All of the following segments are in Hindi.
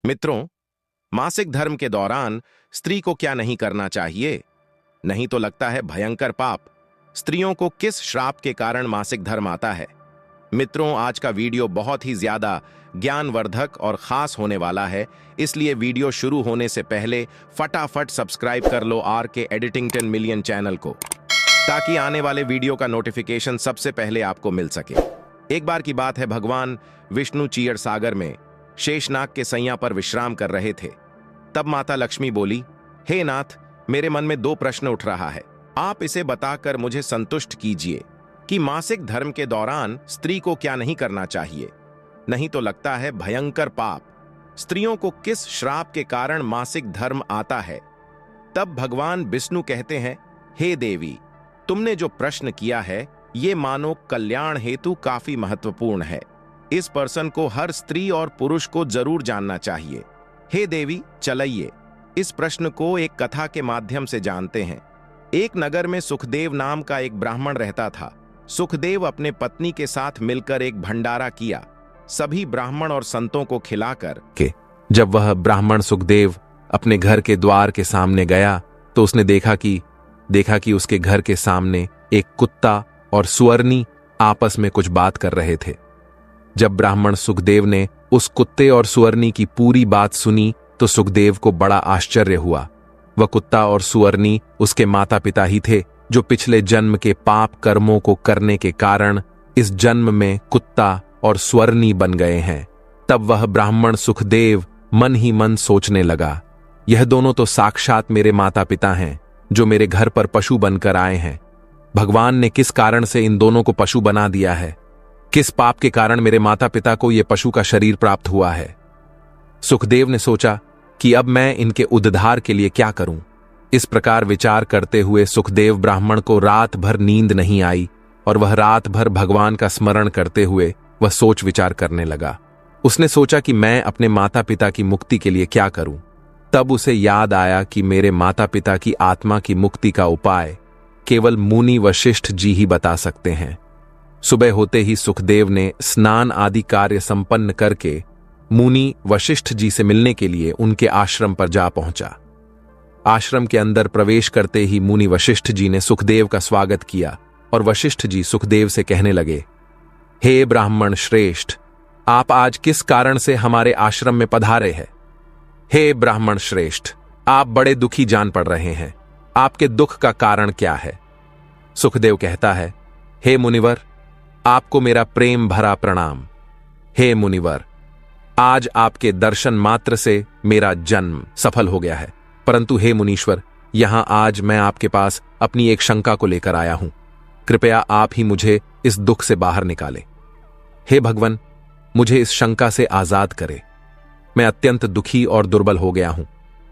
मित्रों, मासिक धर्म के दौरान स्त्री को क्या नहीं करना चाहिए? नहीं तो लगता है भयंकर पाप। स्त्रियों को किस श्राप के कारण मासिक धर्म आता है? मित्रों, आज का वीडियो बहुत ही ज्यादा ज्ञानवर्धक और खास होने वाला है, इसलिए वीडियो शुरू होने से पहले फटाफट सब्सक्राइब कर लो आर के एडिटिंग 10 मिलियन चैनल को, ताकि आने वाले वीडियो का नोटिफिकेशन सबसे पहले आपको मिल सके। एक बार की बात है, भगवान विष्णु चीड़ सागर में शेषनाग के सैया पर विश्राम कर रहे थे। तब माता लक्ष्मी बोली, हे नाथ, मेरे मन में 2 प्रश्न उठ रहा है। आप इसे बताकर मुझे संतुष्ट कीजिए कि मासिक धर्म के दौरान स्त्री को क्या नहीं करना चाहिए, नहीं तो लगता है भयंकर पाप। स्त्रियों को किस श्राप के कारण मासिक धर्म आता है? तब भगवान विष्णु कहते हैं, हे देवी, तुमने जो प्रश्न किया है ये मानव कल्याण हेतु काफी महत्वपूर्ण है। इस पर्सन को हर स्त्री और पुरुष को जरूर जानना चाहिए। हे देवी, चलिए इस प्रश्न को एक कथा के माध्यम से जानते हैं। एक नगर में सुखदेव नाम का एक ब्राह्मण रहता था। सुखदेव अपने पत्नी के साथ मिलकर एक भंडारा किया, सभी ब्राह्मण और संतों को खिलाकर के जब वह ब्राह्मण सुखदेव अपने घर के द्वार के सामने गया तो उसने देखा कि उसके घर के सामने एक कुत्ता और सुअरनी आपस में कुछ बात कर रहे थे। जब ब्राह्मण सुखदेव ने उस कुत्ते और सुअरनी की पूरी बात सुनी तो सुखदेव को बड़ा आश्चर्य हुआ। वह कुत्ता और सुअरनी उसके माता पिता ही थे, जो पिछले जन्म के पाप कर्मों को करने के कारण इस जन्म में कुत्ता और सुअरनी बन गए हैं। तब वह ब्राह्मण सुखदेव मन ही मन सोचने लगा, यह दोनों तो साक्षात मेरे माता पिता हैं, जो मेरे घर पर पशु बनकर आए हैं। भगवान ने किस कारण से इन दोनों को पशु बना दिया है? किस पाप के कारण मेरे माता पिता को यह पशु का शरीर प्राप्त हुआ है? सुखदेव ने सोचा कि अब मैं इनके उद्धार के लिए क्या करूं। इस प्रकार विचार करते हुए सुखदेव ब्राह्मण को रात भर नींद नहीं आई और वह रात भर भगवान का स्मरण करते हुए वह सोच विचार करने लगा। उसने सोचा कि मैं अपने माता पिता की मुक्ति के लिए क्या करूं। तब उसे याद आया कि मेरे माता पिता की आत्मा की मुक्ति का उपाय केवल मुनि वशिष्ठ जी ही बता सकते हैं। सुबह होते ही सुखदेव ने स्नान आदि कार्य संपन्न करके मुनि वशिष्ठ जी से मिलने के लिए उनके आश्रम पर जा पहुंचा। आश्रम के अंदर प्रवेश करते ही मुनि वशिष्ठ जी ने सुखदेव का स्वागत किया और वशिष्ठ जी सुखदेव से कहने लगे, हे ब्राह्मण श्रेष्ठ, आप आज किस कारण से हमारे आश्रम में पधारे हैं? हे ब्राह्मण श्रेष्ठ, आप बड़े दुखी जान पड़ रहे हैं। आपके दुख का कारण क्या है? सुखदेव कहता है, हे मुनिवर, आपको मेरा प्रेम भरा प्रणाम। हे मुनिवर, आज आपके दर्शन मात्र से मेरा जन्म सफल हो गया है, परंतु हे मुनीश्वर, यहां आज मैं आपके पास अपनी एक शंका को लेकर आया हूं। कृपया आप ही मुझे इस दुख से बाहर निकाले। हे भगवान, मुझे इस शंका से आजाद करे। मैं अत्यंत दुखी और दुर्बल हो गया हूं।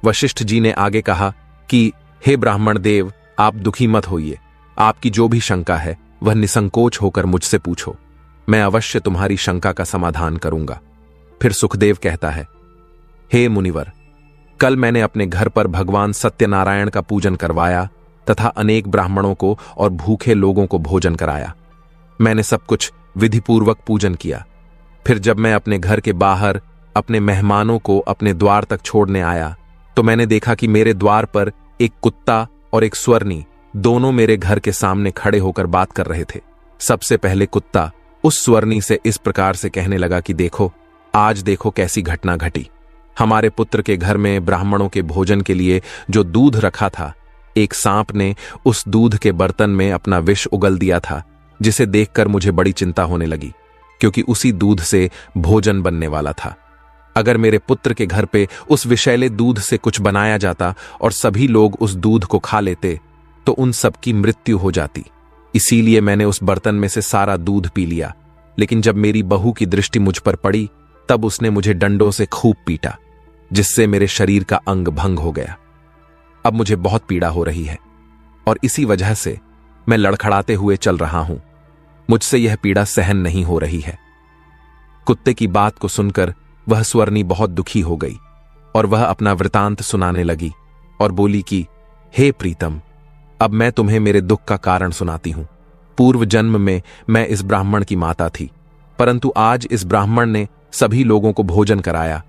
वशिष्ठ जी ने आगे कहा कि हे ब्राह्मण देव, आप दुखी मत होइए। आपकी जो भी शंका है वह निसंकोच होकर मुझसे पूछो, मैं अवश्य तुम्हारी शंका का समाधान करूंगा। फिर सुखदेव कहता है, हे मुनिवर, कल मैंने अपने घर पर भगवान सत्यनारायण का पूजन करवाया तथा अनेक ब्राह्मणों को और भूखे लोगों को भोजन कराया। मैंने सब कुछ विधिपूर्वक पूजन किया। फिर जब मैं अपने घर के बाहर अपने मेहमानों को अपने द्वार तक छोड़ने आया तो मैंने देखा कि मेरे द्वार पर एक कुत्ता और एक सुअरनी दोनों मेरे घर के सामने खड़े होकर बात कर रहे थे। सबसे पहले कुत्ता उस सुअरनी से इस प्रकार से कहने लगा कि देखो, आज देखो कैसी घटना घटी। हमारे पुत्र के घर में ब्राह्मणों के भोजन के लिए जो दूध रखा था, एक सांप ने उस दूध के बर्तन में अपना विष उगल दिया था, जिसे देखकर मुझे बड़ी चिंता होने लगी, क्योंकि उसी दूध से भोजन बनने वाला था। अगर मेरे पुत्र के घर पे उस विषैले दूध से कुछ बनाया जाता और सभी लोग उस दूध को खा लेते तो उन सबकी मृत्यु हो जाती। इसीलिए मैंने उस बर्तन में से सारा दूध पी लिया। लेकिन जब मेरी बहू की दृष्टि मुझ पर पड़ी तब उसने मुझे डंडों से खूब पीटा, जिससे मेरे शरीर का अंग भंग हो गया। अब मुझे बहुत पीड़ा हो रही है और इसी वजह से मैं लड़खड़ाते हुए चल रहा हूं। मुझसे यह पीड़ा सहन नहीं हो रही है। कुत्ते की बात को सुनकर वह सुअरनी बहुत दुखी हो गई और वह अपना वृतांत सुनाने लगी और बोली कि हे प्रीतम, अब मैं तुम्हें मेरे दुख का कारण सुनाती हूं। पूर्व जन्म में मैं इस ब्राह्मण की माता थी, परंतु आज इस ब्राह्मण ने सभी लोगों को भोजन कराया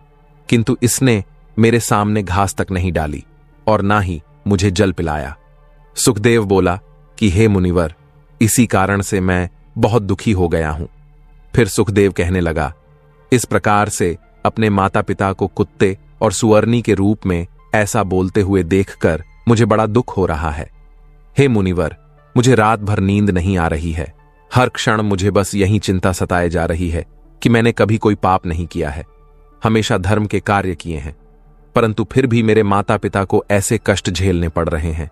किंतु इसने मेरे सामने घास तक नहीं डाली और ना ही मुझे जल पिलाया। सुखदेव बोला कि हे मुनिवर, इसी कारण से मैं बहुत दुखी हो गया हूं। फिर सुखदेव कहने लगा, इस प्रकार से अपने माता पिता को कुत्ते और सुअरनी के रूप में ऐसा बोलते हुए देखकर मुझे बड़ा दुख हो रहा है। हे मुनिवर, मुझे रात भर नींद नहीं आ रही है। हर क्षण मुझे बस यही चिंता सताए जा रही है कि मैंने कभी कोई पाप नहीं किया है, हमेशा धर्म के कार्य किए हैं, परंतु फिर भी मेरे माता पिता को ऐसे कष्ट झेलने पड़ रहे हैं।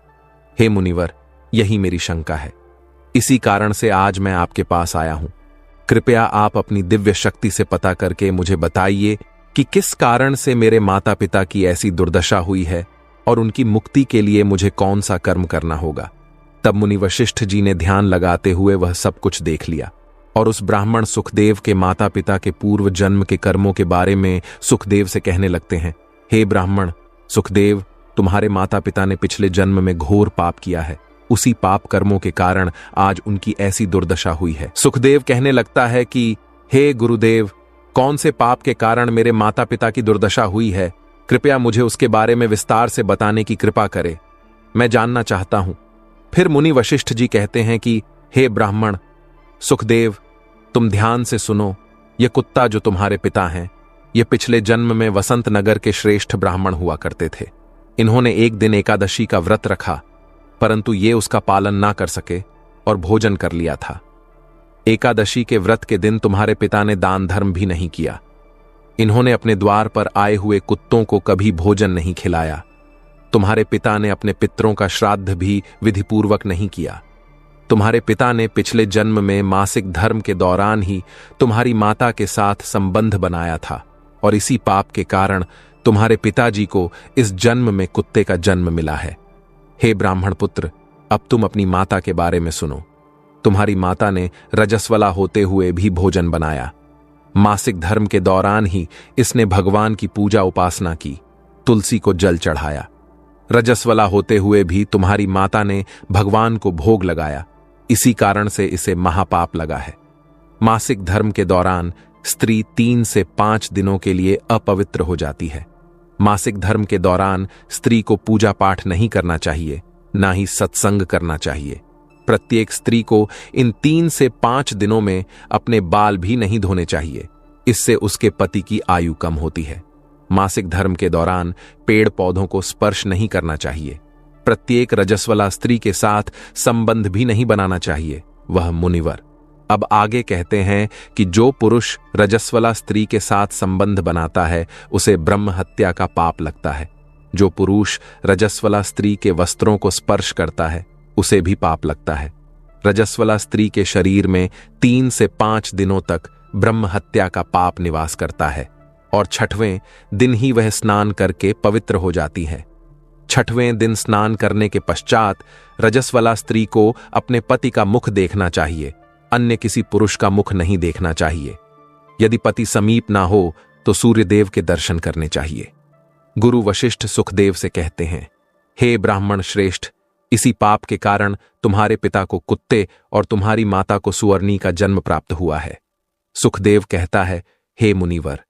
हे मुनिवर, यही मेरी शंका है। इसी कारण से आज मैं आपके पास आया हूं। कृपया आप अपनी दिव्य शक्ति से पता करके मुझे बताइए कि किस कारण से मेरे माता पिता की ऐसी दुर्दशा हुई है और उनकी मुक्ति के लिए मुझे कौन सा कर्म करना होगा। तब मुनि वशिष्ठ जी ने ध्यान लगाते हुए वह सब कुछ देख लिया और उस ब्राह्मण सुखदेव के माता पिता के पूर्व जन्म के कर्मों के बारे में सुखदेव से कहने लगते हैं, हे ब्राह्मण सुखदेव, तुम्हारे माता पिता ने पिछले जन्म में घोर पाप किया है। उसी पाप कर्मों के कारण आज उनकी ऐसी दुर्दशा हुई है। सुखदेव कहने लगता है कि हे गुरुदेव, कौन से पाप के कारण मेरे माता पिता की दुर्दशा हुई है? कृपया मुझे उसके बारे में विस्तार से बताने की कृपा करे, मैं जानना चाहता हूं। फिर मुनि वशिष्ठ जी कहते हैं कि हे ब्राह्मण सुखदेव, तुम ध्यान से सुनो। यह कुत्ता जो तुम्हारे पिता हैं, ये पिछले जन्म में वसंत नगर के श्रेष्ठ ब्राह्मण हुआ करते थे। इन्होंने एक दिन एकादशी का व्रत रखा, परंतु ये उसका पालन ना कर सके और भोजन कर लिया था। एकादशी के व्रत के दिन तुम्हारे पिता ने दान धर्म भी नहीं किया। इन्होंने अपने द्वार पर आए हुए कुत्तों को कभी भोजन नहीं खिलाया। तुम्हारे पिता ने अपने पितरों का श्राद्ध भी विधिपूर्वक नहीं किया। तुम्हारे पिता ने पिछले जन्म में मासिक धर्म के दौरान ही तुम्हारी माता के साथ संबंध बनाया था और इसी पाप के कारण तुम्हारे पिताजी को इस जन्म में कुत्ते का जन्म मिला है। हे ब्राह्मण पुत्र, अब तुम अपनी माता के बारे में सुनो। तुम्हारी माता ने रजस्वला होते हुए भी भोजन बनाया। मासिक धर्म के दौरान ही इसने भगवान की पूजा उपासना की, तुलसी को जल चढ़ाया। रजस्वला होते हुए भी तुम्हारी माता ने भगवान को भोग लगाया, इसी कारण से इसे महापाप लगा है। मासिक धर्म के दौरान स्त्री 3 से 5 दिनों के लिए अपवित्र हो जाती है। मासिक धर्म के दौरान स्त्री को पूजा पाठ नहीं करना चाहिए, ना ही सत्संग करना चाहिए। प्रत्येक स्त्री को इन 3 से 5 दिनों में अपने बाल भी नहीं धोने चाहिए, इससे उसके पति की आयु कम होती है। मासिक धर्म के दौरान पेड़ पौधों को स्पर्श नहीं करना चाहिए। प्रत्येक रजस्वला स्त्री के साथ संबंध भी नहीं बनाना चाहिए, वह मुनिवर। अब आगे कहते हैं कि जो पुरुष रजस्वला स्त्री के साथ संबंध बनाता है उसे ब्रह्म हत्या का पाप लगता है। जो पुरुष रजस्वला स्त्री के वस्त्रों को स्पर्श करता है उसे भी पाप लगता है। रजस्वला स्त्री के शरीर में 3 से 5 दिनों तक ब्रह्म हत्या का पाप निवास करता है और 6वें दिन ही वह स्नान करके पवित्र हो जाती है। 6वें दिन स्नान करने के पश्चात रजस्वला स्त्री को अपने पति का मुख देखना चाहिए, अन्य किसी पुरुष का मुख नहीं देखना चाहिए। यदि पति समीप ना हो तो सूर्यदेव के दर्शन करने चाहिए। गुरु वशिष्ठ सुखदेव से कहते हैं, हे ब्राह्मण श्रेष्ठ, इसी पाप के कारण तुम्हारे पिता को कुत्ते और तुम्हारी माता को सुअरनी का जन्म प्राप्त हुआ है। सुखदेव कहता है, हे मुनिवर,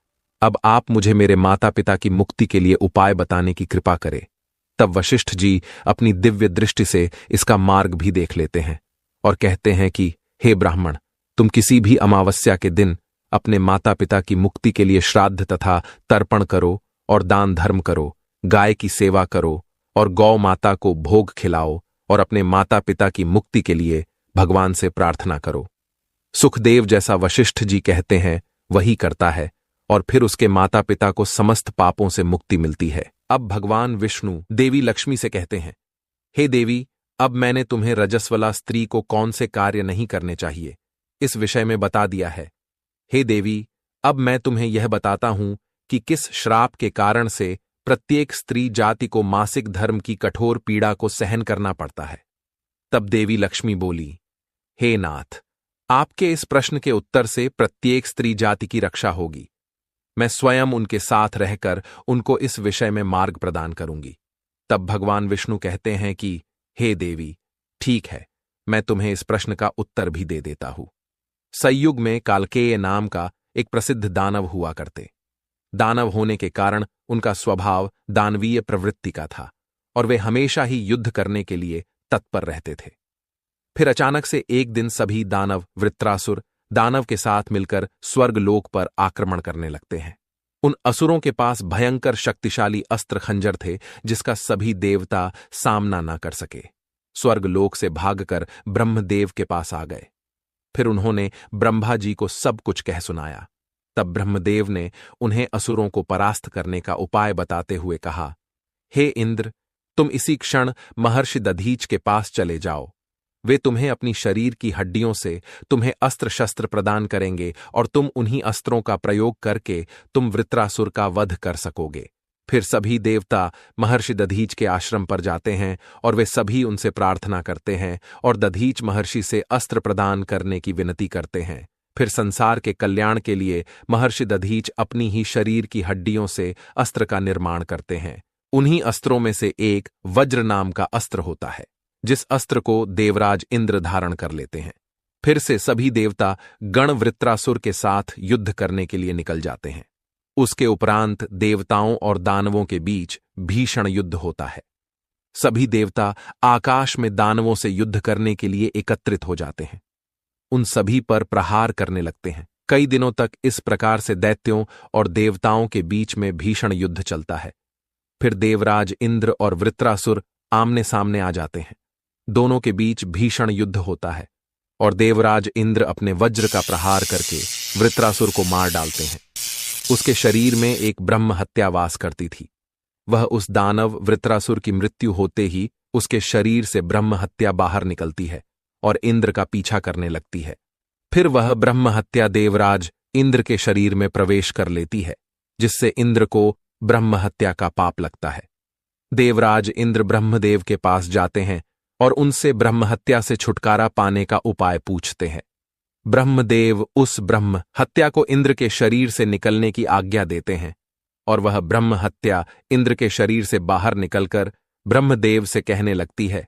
अब आप मुझे मेरे माता पिता की मुक्ति के लिए उपाय बताने की कृपा करें। तब वशिष्ठ जी अपनी दिव्य दृष्टि से इसका मार्ग भी देख लेते हैं और कहते हैं कि हे ब्राह्मण, तुम किसी भी अमावस्या के दिन अपने माता पिता की मुक्ति के लिए श्राद्ध तथा तर्पण करो और दान धर्म करो, गाय की सेवा करो और गौ माता को भोग खिलाओ और अपने माता पिता की मुक्ति के लिए भगवान से प्रार्थना करो। सुखदेव जैसा वशिष्ठ जी कहते हैं वही करता है और फिर उसके माता पिता को समस्त पापों से मुक्ति मिलती है। अब भगवान विष्णु देवी लक्ष्मी से कहते हैं, हे देवी, अब मैंने तुम्हें रजस्वला स्त्री को कौन से कार्य नहीं करने चाहिए इस विषय में बता दिया है। हे देवी, अब मैं तुम्हें यह बताता हूं कि किस श्राप के कारण से प्रत्येक स्त्री जाति को मासिक धर्म की कठोर पीड़ा को सहन करना पड़ता है। तब देवी लक्ष्मी बोली, हे नाथ, आपके इस प्रश्न के उत्तर से प्रत्येक स्त्री जाति की रक्षा होगी। मैं स्वयं उनके साथ रहकर उनको इस विषय में मार्ग प्रदान करूंगी। तब भगवान विष्णु कहते हैं कि हे देवी, ठीक है, मैं तुम्हें इस प्रश्न का उत्तर भी दे देता हूं। सयुग में कालकेय नाम का एक प्रसिद्ध दानव हुआ करते। दानव होने के कारण उनका स्वभाव दानवीय प्रवृत्ति का था और वे हमेशा ही युद्ध करने के लिए तत्पर रहते थे। फिर अचानक से एक दिन सभी दानव वृत्रासुर दानव के साथ मिलकर स्वर्गलोक पर आक्रमण करने लगते हैं। उन असुरों के पास भयंकर शक्तिशाली अस्त्र खंजर थे जिसका सभी देवता सामना न कर सके। स्वर्गलोक से भागकर ब्रह्मदेव के पास आ गए। फिर उन्होंने ब्रह्मा जी को सब कुछ कह सुनाया। तब ब्रह्मदेव ने उन्हें असुरों को परास्त करने का उपाय बताते हुए कहा, हे इंद्र, तुम इसी क्षण महर्षि दधीच के पास चले जाओ। वे तुम्हें अपनी शरीर की हड्डियों से तुम्हें अस्त्र शस्त्र प्रदान करेंगे और तुम उन्हीं अस्त्रों का प्रयोग करके तुम वृत्रासुर का वध कर सकोगे। फिर सभी देवता महर्षि दधीच के आश्रम पर जाते हैं और वे सभी उनसे प्रार्थना करते हैं और दधीच महर्षि से अस्त्र प्रदान करने की विनती करते हैं। फिर संसार के कल्याण के लिए महर्षि दधीच अपनी ही शरीर की हड्डियों से अस्त्र का निर्माण करते हैं। उन्हीं अस्त्रों में से एक वज्र नाम का अस्त्र होता है, जिस अस्त्र को देवराज इंद्र धारण कर लेते हैं। फिर से सभी देवता गण वृत्रासुर के साथ युद्ध करने के लिए निकल जाते हैं। उसके उपरांत देवताओं और दानवों के बीच भीषण युद्ध होता है। सभी देवता आकाश में दानवों से युद्ध करने के लिए एकत्रित हो जाते हैं। उन सभी पर प्रहार करने लगते हैं। कई दिनों तक इस प्रकार से दैत्यों और देवताओं के बीच में भीषण युद्ध चलता है। फिर देवराज इंद्र और वृत्रासुर आमने सामने आ जाते हैं। दोनों के बीच भीषण युद्ध होता है और देवराज इंद्र अपने वज्र का प्रहार करके वृत्रासुर को मार डालते हैं। उसके शरीर में एक ब्रह्म हत्या वास करती थी। वह उस दानव वृत्रासुर की मृत्यु होते ही उसके शरीर से ब्रह्म हत्या बाहर निकलती है और इंद्र का पीछा करने लगती है। फिर वह ब्रह्म हत्या देवराज इंद्र के शरीर में प्रवेश कर लेती है, जिससे इंद्र को ब्रह्म हत्या का पाप लगता है। देवराज इंद्र ब्रह्मदेव के पास जाते हैं और उनसे ब्रह्म हत्या से छुटकारा पाने का उपाय पूछते हैं। ब्रह्मदेव उस ब्रह्म हत्या को इंद्र के शरीर से निकलने की आज्ञा देते हैं और वह ब्रह्म हत्या इंद्र के शरीर से बाहर निकलकर ब्रह्मदेव से कहने लगती है,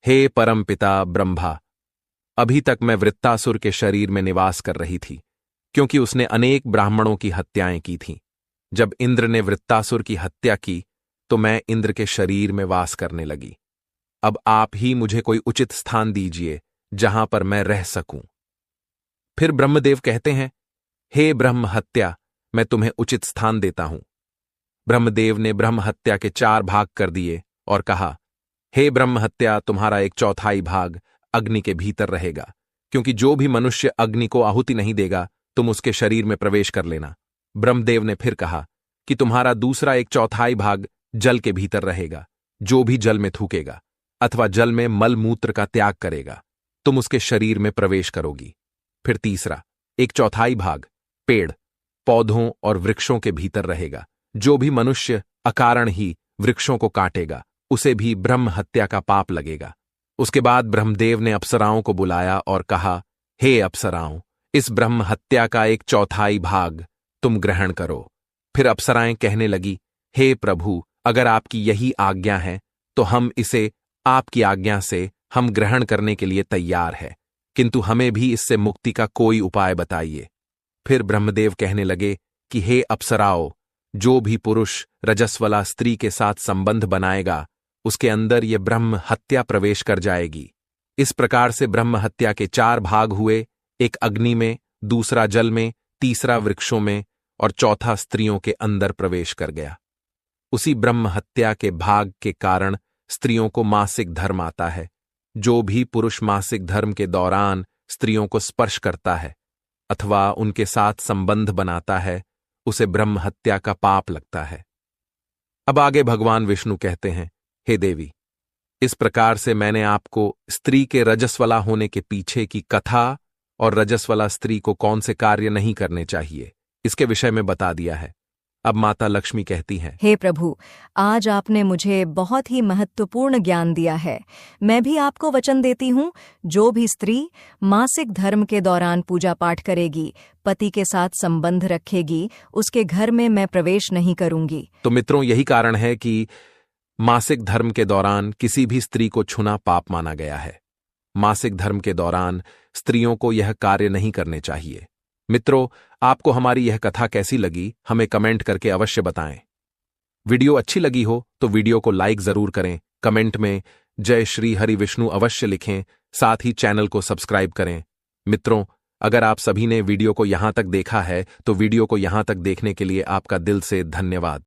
हे परमपिता ब्रह्मा, अभी तक मैं वृत्तासुर के शरीर में निवास कर रही थी, क्योंकि उसने अनेक ब्राह्मणों की हत्याएं की थीं। जब इंद्र ने वृत्तासुर की हत्या की तो मैं इंद्र के शरीर में वास करने लगी। अब आप ही मुझे कोई उचित स्थान दीजिए जहां पर मैं रह सकूं। फिर ब्रह्मदेव कहते हैं, हे ब्रह्म हत्या, मैं तुम्हें उचित स्थान देता हूं। ब्रह्मदेव ने ब्रह्म हत्या के 4 भाग कर दिए और कहा, हे ब्रह्म हत्या, तुम्हारा 1/4 भाग अग्नि के भीतर रहेगा, क्योंकि जो भी मनुष्य अग्नि को आहुति नहीं देगा तुम उसके शरीर में प्रवेश कर लेना। ब्रह्मदेव ने फिर कहा कि तुम्हारा दूसरा 1/4 भाग जल के भीतर रहेगा। जो भी जल में थूकेगा अथवा जल में मल मूत्र का त्याग करेगा तुम उसके शरीर में प्रवेश करोगी। फिर तीसरा 1/4 भाग पेड़, पौधों और वृक्षों के भीतर रहेगा। जो भी मनुष्य अकारण ही वृक्षों को काटेगा उसे भी ब्रह्म हत्या का पाप लगेगा। उसके बाद ब्रह्मदेव ने अप्सराओं को बुलाया और कहा, हे अप्सराओं, इस ब्रह्म हत्या का 1/4 भाग तुम ग्रहण करो। फिर अप्सराएं कहने लगी, हे प्रभु, अगर आपकी यही आज्ञा है तो हम इसे आपकी आज्ञा से हम ग्रहण करने के लिए तैयार है, किंतु हमें भी इससे मुक्ति का कोई उपाय बताइए। फिर ब्रह्मदेव कहने लगे कि हे अप्सराओं, जो भी पुरुष रजस्वला स्त्री के साथ संबंध बनाएगा उसके अंदर ये ब्रह्म हत्या प्रवेश कर जाएगी। इस प्रकार से ब्रह्म हत्या के 4 भाग हुए, एक अग्नि में, दूसरा जल में, तीसरा वृक्षों में और चौथा स्त्रियों के अंदर प्रवेश कर गया। उसी ब्रह्म हत्या के भाग के कारण स्त्रियों को मासिक धर्म आता है। जो भी पुरुष मासिक धर्म के दौरान स्त्रियों को स्पर्श करता है अथवा उनके साथ संबंध बनाता है उसे ब्रह्म हत्या का पाप लगता है। अब आगे भगवान विष्णु कहते हैं, हे देवी, इस प्रकार से मैंने आपको स्त्री के रजस्वला होने के पीछे की कथा और रजस्वला स्त्री को कौन से कार्य नहीं करने चाहिए इसके विषय में बता दिया है। अब माता लक्ष्मी कहती हैं, हे प्रभु, आज आपने मुझे बहुत ही महत्वपूर्ण ज्ञान दिया है। मैं भी आपको वचन देती हूँ, जो भी स्त्री मासिक धर्म के दौरान पूजा पाठ करेगी, पति के साथ संबंध रखेगी, उसके घर में मैं प्रवेश नहीं करूंगी। तो मित्रों, यही कारण है कि मासिक धर्म के दौरान किसी भी स्त्री को छूना पाप माना गया है। मासिक धर्म के दौरान स्त्रियों को यह कार्य नहीं करने चाहिए। मित्रों, आपको हमारी यह कथा कैसी लगी हमें कमेंट करके अवश्य बताएं। वीडियो अच्छी लगी हो तो वीडियो को लाइक जरूर करें, कमेंट में जय श्री हरि विष्णु अवश्य लिखें, साथ ही चैनल को सब्सक्राइब करें। मित्रों, अगर आप सभी ने वीडियो को यहां तक देखा है तो वीडियो को यहां तक देखने के लिए आपका दिल से धन्यवाद।